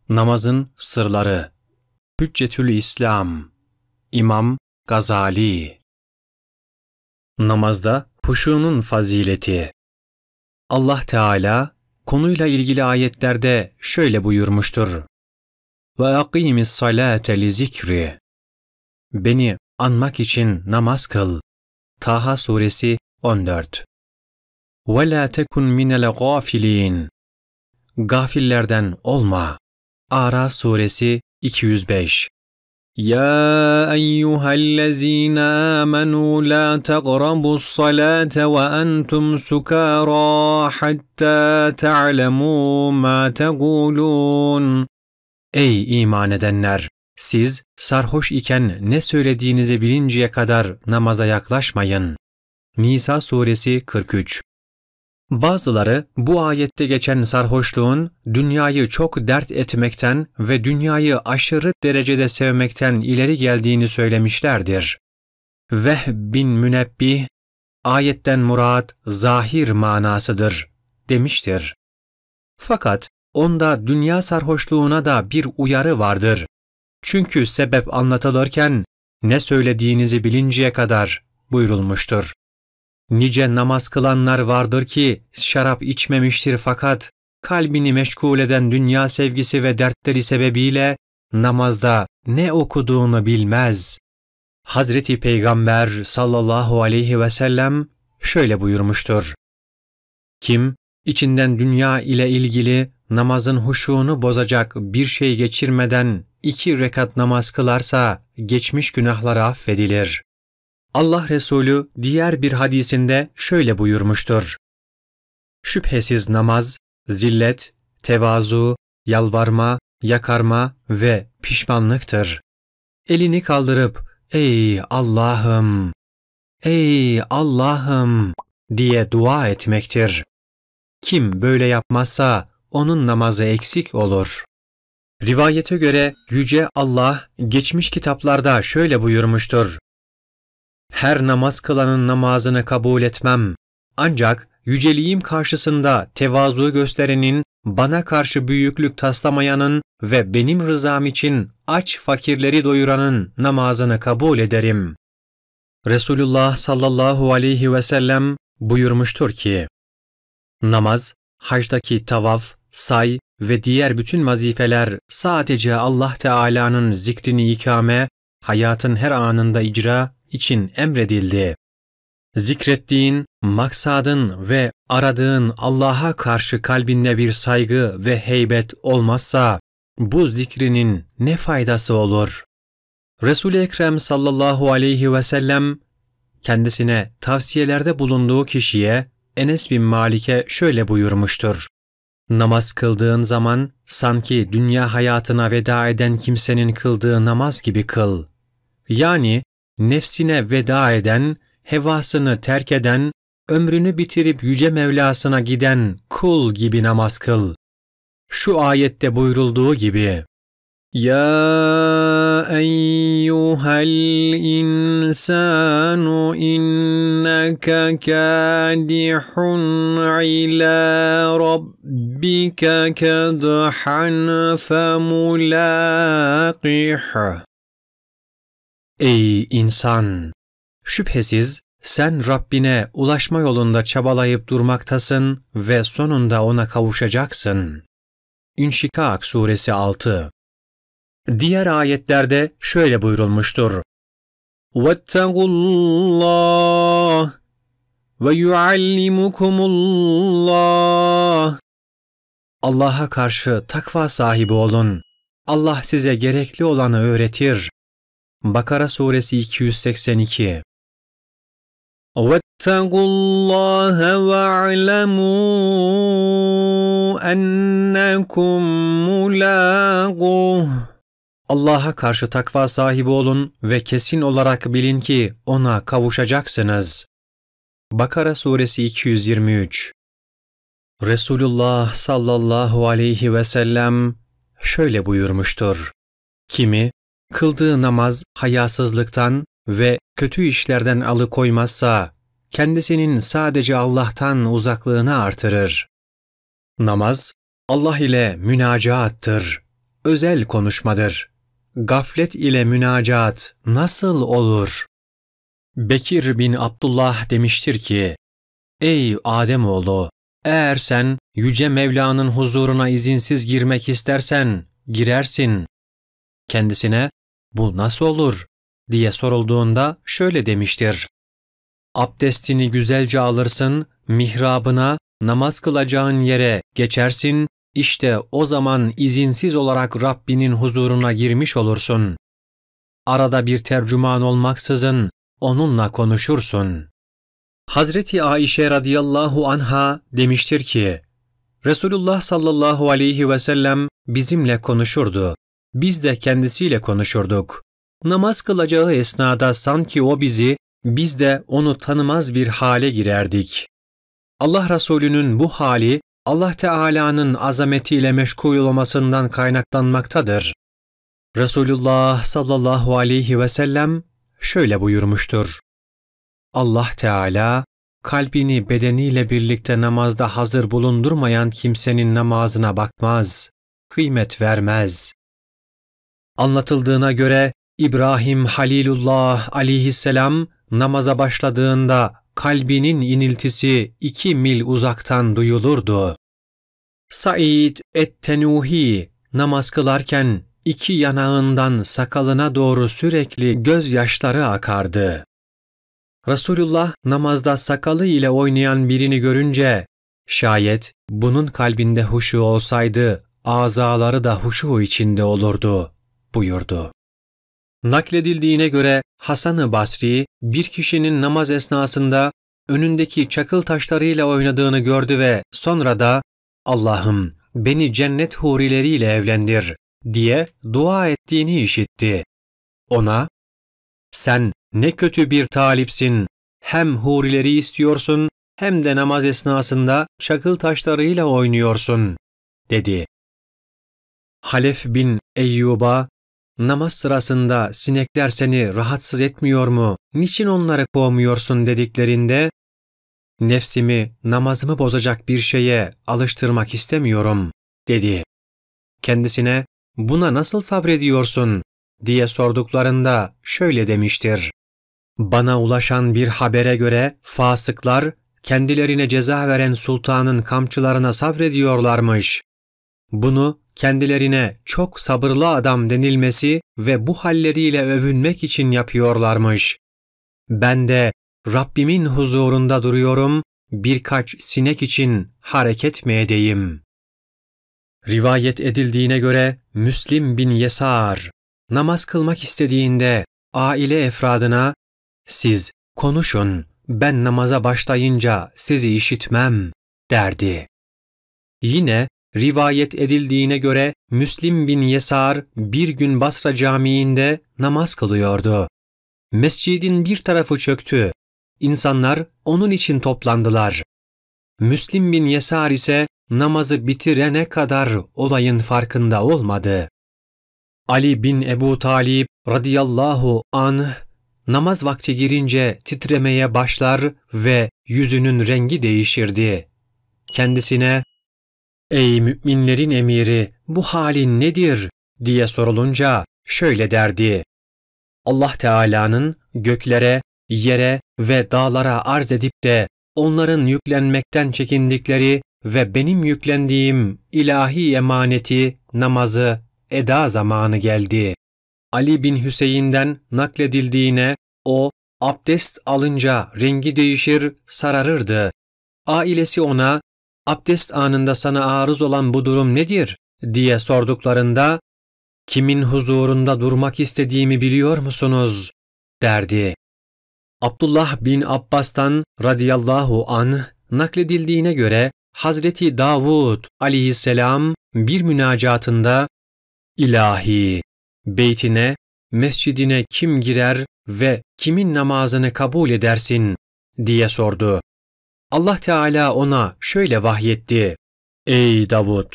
Namazın sırları. Hüccetül İslam. İmam Gazali. Namazda huşunun fazileti. Allah Teala konuyla ilgili ayetlerde şöyle buyurmuştur: Ve akimis salate li zikri. Beni anmak için namaz kıl. Taha suresi 14. Ve la tekun minel gafilin. Gafillerden olma. Ara suresi 205. Ya eyyühellezine amenu la teqrabus salate ve entum sukara hatta ta'lemu ma tegulun. Ey iman edenler! Siz sarhoş iken ne söylediğinizi bilinceye kadar namaza yaklaşmayın. Nisa suresi 43. Bazıları bu ayette geçen sarhoşluğun dünyayı çok dert etmekten ve dünyayı aşırı derecede sevmekten ileri geldiğini söylemişlerdir. Vehb bin Münebbih, ayetten murat zahir manasıdır demiştir. Fakat onda dünya sarhoşluğuna da bir uyarı vardır. Çünkü sebep anlatılırken ne söylediğinizi bilinceye kadar buyurulmuştur. Nice namaz kılanlar vardır ki şarap içmemiştir fakat kalbini meşgul eden dünya sevgisi ve dertleri sebebiyle namazda ne okuduğunu bilmez. Hazreti Peygamber sallallahu aleyhi ve sellem şöyle buyurmuştur: Kim içinden dünya ile ilgili namazın huşuğunu bozacak bir şey geçirmeden 2 rekat namaz kılarsa geçmiş günahları affedilir. Allah Resulü diğer bir hadisinde şöyle buyurmuştur: Şüphesiz namaz, zillet, tevazu, yalvarma, yakarma ve pişmanlıktır. Elini kaldırıp ''Ey Allah'ım, ey Allah'ım'' diye dua etmektir. Kim böyle yapmazsa onun namazı eksik olur. Rivayete göre Yüce Allah geçmiş kitaplarda şöyle buyurmuştur: Her namaz kılanın namazını kabul etmem. Ancak yüceliğim karşısında tevazu gösterenin, bana karşı büyüklük taslamayanın ve benim rızam için aç fakirleri doyuranın namazını kabul ederim. Resulullah sallallahu aleyhi ve sellem buyurmuştur ki, namaz, hacdaki tavaf, say ve diğer bütün vazifeler sadece Allah Teala'nın zikrini ikame, hayatın her anında icra için emredildi. Zikrettiğin, maksadın ve aradığın Allah'a karşı kalbinde bir saygı ve heybet olmazsa, bu zikrinin ne faydası olur? Resul-i Ekrem sallallahu aleyhi ve sellem, kendisine tavsiyelerde bulunduğu kişiye, Enes bin Malik'e şöyle buyurmuştur: Namaz kıldığın zaman, sanki dünya hayatına veda eden kimsenin kıldığı namaz gibi kıl. Yani, nefsine veda eden, hevasını terk eden, ömrünü bitirip Yüce Mevlasına giden kul gibi namaz kıl. Şu ayette buyurulduğu gibi, Ya eyyuhel insanu inneke kâdihun ila rabbike kedhan femulâqih. Ey insan! Şüphesiz sen Rabbine ulaşma yolunda çabalayıp durmaktasın ve sonunda ona kavuşacaksın. İnşikak suresi 6. Diğer ayetlerde şöyle buyurulmuştur: وَاتَّقُوا وَيُعَلِّمُكُمُ اللّٰهِ. Allah'a karşı takva sahibi olun. Allah size gerekli olanı öğretir. Bakara suresi 282. وَاتَّقُوا اللّٰهَ وَاعْلَمُوا أَنَّكُمْ مُلَاقُوهُ. Allah'a karşı takva sahibi olun ve kesin olarak bilin ki ona kavuşacaksınız. Bakara suresi 223. Resulullah sallallahu aleyhi ve sellem şöyle buyurmuştur: Kimi kıldığı namaz hayasızlıktan ve kötü işlerden alıkoymazsa, kendisinin sadece Allah'tan uzaklığını artırır. Namaz, Allah ile münacaattır. özel konuşmadır. Gaflet ile münacat nasıl olur? Bekir bin Abdullah demiştir ki, Ey Ademoğlu! Eğer sen Yüce Mevla'nın huzuruna izinsiz girmek istersen girersin. Kendisine bu nasıl olur diye sorulduğunda şöyle demiştir. Abdestini güzelce alırsın, mihrabına, namaz kılacağın yere geçersin, işte o zaman izinsiz olarak Rabbinin huzuruna girmiş olursun. Arada bir tercüman olmaksızın onunla konuşursun. Hazreti Ayşe radıyallahu anha demiştir ki, Resulullah sallallahu aleyhi ve sellem bizimle konuşurdu. Biz de kendisiyle konuşurduk. Namaz kılacağı esnada sanki o bizi, biz de onu tanımaz bir hale girerdik. Allah Resulü'nün bu hali, Allah Teala'nın azametiyle meşgul olmasından kaynaklanmaktadır. Resulullah sallallahu aleyhi ve sellem şöyle buyurmuştur. Allah Teala, kalbini bedeniyle birlikte namazda hazır bulundurmayan kimsenin namazına bakmaz, kıymet vermez. Anlatıldığına göre İbrahim Halilullah aleyhisselam namaza başladığında kalbinin iniltisi 2 mil uzaktan duyulurdu. Said et-Tenuhi namaz kılarken 2 yanağından sakalına doğru sürekli gözyaşları akardı. Resulullah namazda sakalı ile oynayan birini görünce, şayet bunun kalbinde huşu olsaydı, azaları da huşu içinde olurdu, buyurdu. Nakledildiğine göre Hasan-ı Basri, bir kişinin namaz esnasında önündeki çakıl taşlarıyla oynadığını gördü ve sonra da, Allah'ım beni cennet hurileriyle evlendir diye dua ettiğini işitti. Ona, sen ne kötü bir talipsin, hem hurileri istiyorsun hem de namaz esnasında çakıl taşlarıyla oynuyorsun, dedi. Halef bin Eyyub'a, namaz sırasında sinekler seni rahatsız etmiyor mu, niçin onları kovmuyorsun dediklerinde, nefsimi namazımı bozacak bir şeye alıştırmak istemiyorum, dedi. Kendisine, buna nasıl sabrediyorsun diye sorduklarında şöyle demiştir. Bana ulaşan bir habere göre fasıklar kendilerine ceza veren sultanın kamçılarına sabrediyorlarmış. Bunu kendilerine çok sabırlı adam denilmesi ve bu halleriyle övünmek için yapıyorlarmış. Ben de Rabbimin huzurunda duruyorum, birkaç sinek için hareket mi edeyim? Rivayet edildiğine göre Müslim bin Yesar, namaz kılmak istediğinde aile efradına, siz konuşun, ben namaza başlayınca sizi işitmem, derdi. Yine rivayet edildiğine göre Müslim bin Yesar bir gün Basra Camii'nde namaz kılıyordu. Mescidin bir tarafı çöktü. İnsanlar onun için toplandılar. Müslim bin Yesar ise namazı bitirene kadar olayın farkında olmadı. Ali bin Ebu Talib radıyallahu anh, namaz vakti girince titremeye başlar ve yüzünün rengi değişirdi. Kendisine, ''Ey müminlerin emiri, bu halin nedir?'' diye sorulunca şöyle derdi. Allah Teala'nın göklere, yere ve dağlara arz edip de onların yüklenmekten çekindikleri ve benim yüklendiğim ilahi emaneti, namazı, eda zamanı geldi. Ali bin Hüseyin'den nakledildiğine, o, abdest alınca rengi değişir, sararırdı. Ailesi ona, abdest anında sana arız olan bu durum nedir diye sorduklarında, kimin huzurunda durmak istediğimi biliyor musunuz, derdi. Abdullah bin Abbas'tan radıyallahu anh nakledildiğine göre Hazreti Davud aleyhisselam bir münacatında, İlahi, beytine, mescidine kim girer ve kimin namazını kabul edersin diye sordu. Allah Teala ona şöyle vahyetti. Ey Davud!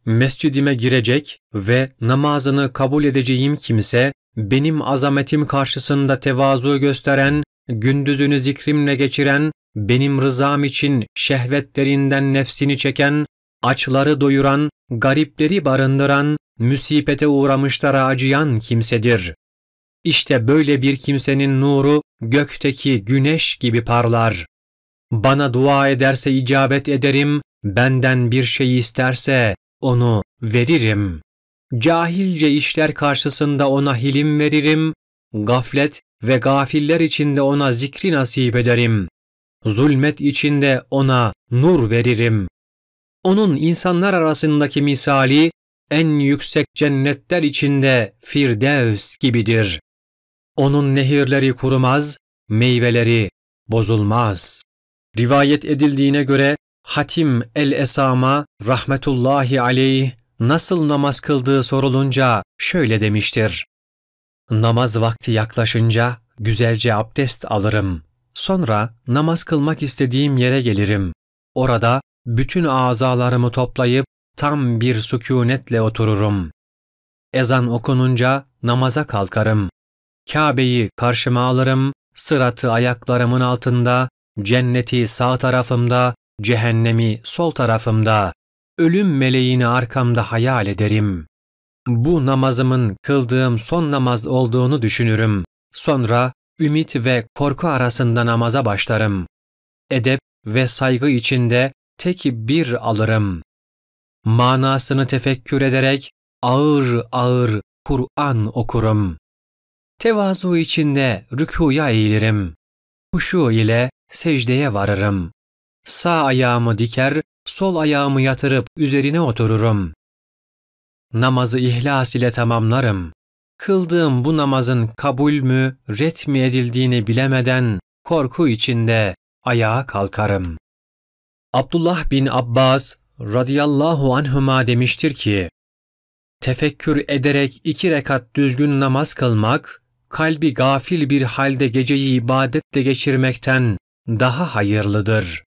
Mescidime girecek ve namazını kabul edeceğim kimse, benim azametim karşısında tevazu gösteren, gündüzünü zikrimle geçiren, benim rızam için şehvetlerinden nefsini çeken, açları doyuran, garipleri barındıran, musibete uğramışlara acıyan kimsedir. İşte böyle bir kimsenin nuru gökteki güneş gibi parlar. Bana dua ederse icabet ederim, benden bir şey isterse onu veririm. Cahilce işler karşısında ona hilim veririm, gaflet ve gafiller içinde ona zikri nasip ederim. Zulmet içinde ona nur veririm. Onun insanlar arasındaki misali, en yüksek cennetler içinde Firdevs gibidir. Onun nehirleri kurumaz, meyveleri bozulmaz. Rivayet edildiğine göre Hatim el-Esama rahmetullahi aleyh nasıl namaz kıldığı sorulunca şöyle demiştir: Namaz vakti yaklaşınca güzelce abdest alırım. Sonra namaz kılmak istediğim yere gelirim. Orada bütün azalarımı toplayıp tam bir sükûnetle otururum. Ezan okununca namaza kalkarım. Kabe'yi karşıma alırım, sıratı ayaklarımın altında, cenneti sağ tarafımda, cehennemi sol tarafımda, ölüm meleğini arkamda hayal ederim. Bu namazımın kıldığım son namaz olduğunu düşünürüm. Sonra ümit ve korku arasında namaza başlarım. Edep ve saygı içinde tek bir alırım. Manasını tefekkür ederek ağır ağır Kur'an okurum. Tevazu içinde rükûya eğilirim. Huşu ile secdeye varırım. Sağ ayağımı diker, sol ayağımı yatırıp üzerine otururum. Namazı ihlas ile tamamlarım. Kıldığım bu namazın kabul mü, ret mi edildiğini bilemeden korku içinde ayağa kalkarım. Abdullah bin Abbas radıyallahu anhuma demiştir ki, tefekkür ederek 2 rekat düzgün namaz kılmak, kalbi gafil bir halde geceyi ibadetle geçirmekten daha hayırlıdır.